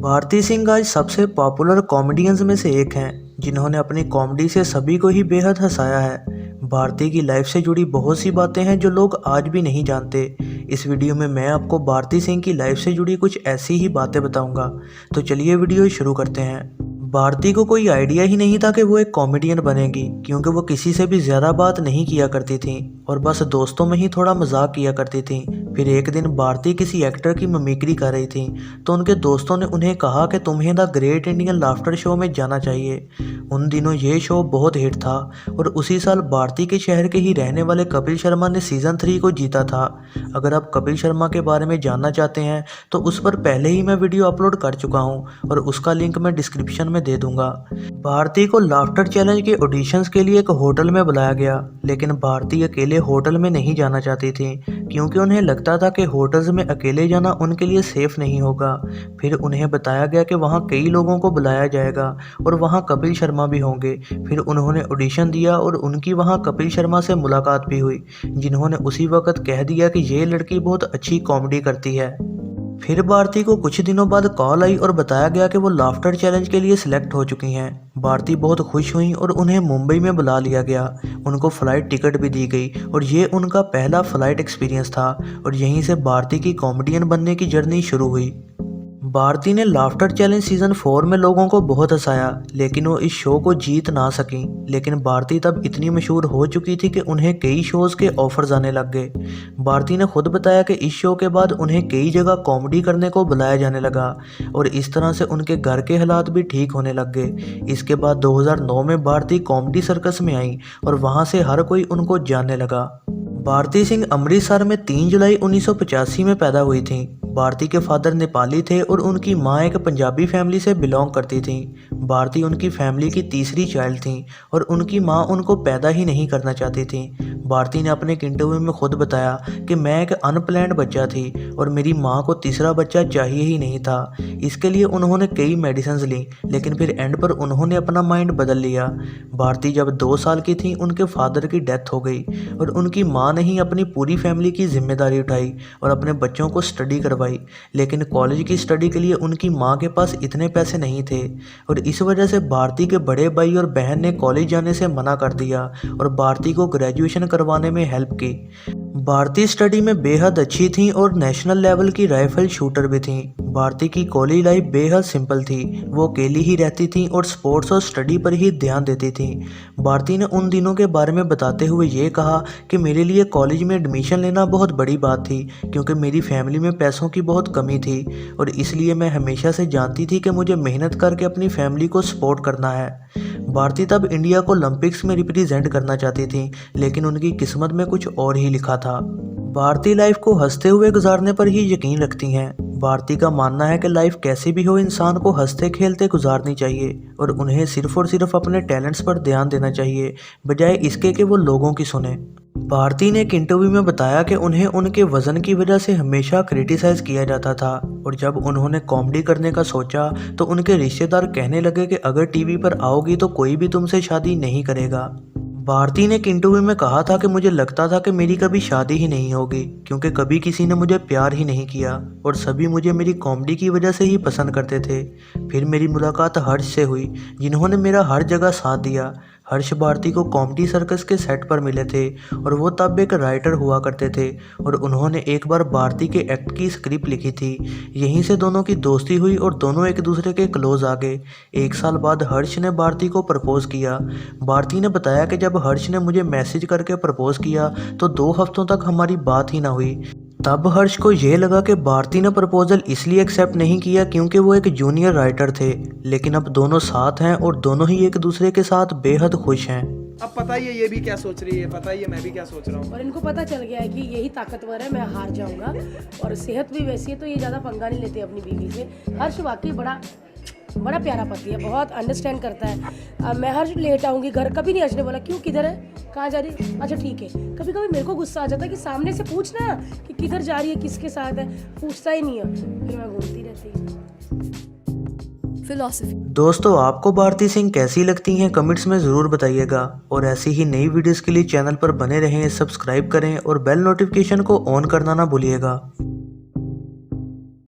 भारती सिंह आज सबसे popular comedians में से एक हैं जिन्होंने अपनी कॉमेडी से सभी को ही बेहद हंसाया है। भारती की लाइफ से जुड़ी बहुत सी बातें हैं जो लोग आज भी नहीं जानते। इस वीडियो में मैं आपको भारती सिंह की लाइफ से जुड़ी कुछ ऐसी ही बातें बताऊंगा। तो चलिए वीडियो शुरू करते हैं। भारती को कोई आइडिया ही नहीं था कि वो एक कॉमेडियन बनेगी, क्योंकि वो किसी से भी ज़्यादा बात नहीं किया करती थी और बस दोस्तों में ही थोड़ा मजाक किया करती थी। फिर एक दिन भारती किसी एक्टर की मिमिक्री कर रही थी तो उनके दोस्तों ने उन्हें कहा कि तुम्हें the great Indian laughter show में जाना चाहिए। उन दिनों ये शो बहुत हिट था और उसी साल भारती के शहर के ही रहने वाले कपिल शर्मा ने सीज़न 3 को जीता था। अगर आप कपिल शर्मा के बारे में जानना चाहते हैं तो उस पर पहले ही मैं वीडियो अपलोड कर चुका हूं और उसका लिंक मैं डिस्क्रिप्शन में दे दूंगा। भारती को लाफ्टर चैलेंज के ऑडिशंस के लिए एक होटल में बुलाया गया, लेकिन भारती अकेले होटल में नहीं जाना चाहती थी क्योंकि उन्हें लगता था कि होटल्स में अकेले जाना उनके लिए सेफ नहीं होगा। फिर उन्हें बताया गया कि वहाँ कई लोगों को बुलाया जाएगा और वहाँ कपिल शर्मा भी होंगे। फिर उन्होंने ऑडिशन दिया और उनकी वहाँ कपिल शर्मा से मुलाकात भी हुई, जिन्होंने उसी वक्त कह दिया कि ये लड़की बहुत अच्छी कॉमेडी करती है। फिर भारती को कुछ दिनों बाद कॉल आई और बताया गया कि वो लाफ्टर चैलेंज के लिए सिलेक्ट हो चुकी हैं। भारती बहुत खुश हुई और उन्हें मुंबई में बुला लिया गया। उनको फ़्लाइट टिकट भी दी गई और ये उनका पहला फ़्लाइट एक्सपीरियंस था और यहीं से भारती की कॉमेडियन बनने की जर्नी शुरू हुई। भारती ने लाफ्टर चैलेंज सीज़न 4 में लोगों को बहुत हंसाया, लेकिन वो इस शो को जीत ना सकी। लेकिन भारती तब इतनी मशहूर हो चुकी थी कि उन्हें कई शोज़ के ऑफर्स आने लग गए। भारती ने खुद बताया कि इस शो के बाद उन्हें कई जगह कॉमेडी करने को बुलाया जाने लगा और इस तरह से उनके घर के हालात भी ठीक होने लग गए। इसके बाद 2009 में भारती कॉमेडी सर्कस में आई और वहाँ से हर कोई उनको जानने लगा। भारती सिंह अमृतसर में 3 जुलाई 1985 में पैदा हुई थी। भारती के फादर नेपाली थे और उनकी माँ एक पंजाबी फैमिली से बिलोंग करती थी। भारती उनकी फैमिली की तीसरी चाइल्ड थी और उनकी माँ उनको पैदा ही नहीं करना चाहती थी। भारती ने अपने एक इंटरव्यू में खुद बताया कि मैं एक अनप्लैन्ड बच्चा थी और मेरी माँ को तीसरा बच्चा चाहिए ही नहीं था। इसके लिए उन्होंने कई मेडिसिन ली, लेकिन फिर एंड पर उन्होंने अपना माइंड बदल लिया। भारती जब 2 साल की थी उनके फादर की डेथ हो गई और उनकी माँ ने ही अपनी पूरी फैमिली की जिम्मेदारी उठाई और अपने बच्चों को स्टडी करवाई। लेकिन कॉलेज की स्टडी के लिए उनकी माँ के पास इतने पैसे नहीं थे और इस वजह से भारती के बड़े भाई और बहन ने कॉलेज जाने से मना कर दिया और भारती को ग्रेजुएशन करवाने में हेल्प की। भारती स्टडी में बेहद अच्छी थी और नेशनल लेवल की राइफल शूटर भी थी। भारती की कॉलेज लाइफ बेहद सिंपल थी। वो अकेली ही रहती थी और स्पोर्ट्स और स्टडी पर ही ध्यान देती थी। भारती ने उन दिनों के बारे में बताते हुए ये कहा कि मेरे लिए कॉलेज में एडमिशन लेना बहुत बड़ी बात थी, क्योंकि मेरी फैमिली में पैसों की बहुत कमी थी और इसलिए मैं हमेशा से जानती थी कि मुझे मेहनत करके अपनी फैमिली को सपोर्ट करना है। भारती तब इंडिया को ओलंपिक्स में रिप्रेजेंट करना चाहती थी, लेकिन उनकी किस्मत में कुछ और ही लिखा था। भारती लाइफ को हंसते हुए गुजारने पर ही यकीन रखती हैं। भारती का मानना है कि लाइफ कैसी भी हो, इंसान को हंसते खेलते गुजारनी चाहिए और उन्हें सिर्फ और सिर्फ अपने टैलेंट्स पर ध्यान देना चाहिए, बजाय इसके कि वो लोगों की सुने। भारती ने एक इंटरव्यू में बताया कि उन्हें उनके वजन की वजह से हमेशा क्रिटिसाइज किया जाता था और जब उन्होंने कॉमेडी करने का सोचा तो उनके रिश्तेदार कहने लगे कि अगर टीवी पर आओगी तो कोई भी तुमसे शादी नहीं करेगा। भारती ने एक इंटरव्यू में कहा था कि मुझे लगता था कि मेरी कभी शादी ही नहीं होगी, क्योंकि कभी किसी ने मुझे प्यार ही नहीं किया और सभी मुझे मेरी कॉमेडी की वजह से ही पसंद करते थे। फिर मेरी मुलाकात हर्ष से हुई, जिन्होंने मेरा हर जगह साथ दिया। हर्ष भारती को कॉमेडी सर्कस के सेट पर मिले थे और वो तब एक राइटर हुआ करते थे और उन्होंने एक बार भारती के एक्ट की स्क्रिप्ट लिखी थी। यहीं से दोनों की दोस्ती हुई और दोनों एक दूसरे के क्लोज आ गए। 1 साल बाद हर्ष ने भारती को प्रपोज किया। भारती ने बताया कि जब हर्ष ने मुझे मैसेज करके प्रपोज किया तो 2 हफ्तों तक हमारी बात ही ना हुई। तब हर्ष को यह लगा कि भारती ने प्रपोजल इसलिए एक्सेप्ट नहीं किया क्योंकि वो एक जूनियर राइटर थे, लेकिन अब दोनों साथ हैं और दोनों ही एक दूसरे के साथ बेहद खुश हैं। अब पता ही है ये भी क्या सोच रही है, पता ही है मैं भी क्या सोच रहा हूँ और इनको पता चल गया है कि यही ताकतवर है, मैं हार जाऊंगा और सेहत भी वैसी है तो ये ज़्यादा पंगा नहीं लेते अपनी बीवी से। हर्ष वाकई बड़ा प्यारा पति है, बहुत अंडरस्टैंड करता है। मैं हर्ष लेट आऊँगी घर, कभी नहीं हर्ष ने बोला क्यों किधर है, कहाँ जा रही है, अच्छा ठीक है। कभी कभी मेरे को गुस्सा आ जाता है कि सामने से पूछना कि किधर जा रही है, किसके साथ है, पूछता ही नहीं है, फिर मैं घूमती रहती हूँ। फिलॉसफी। दोस्तों, आपको भारती सिंह कैसी लगती हैं कमेंट्स में ज़रूर बताइएगा और ऐसी ही नई वीडियोस के लिए चैनल पर बने रहें, सब्सक्राइब करें और बेल नोटिफिकेशन को ऑन करना ना भूलिएगा।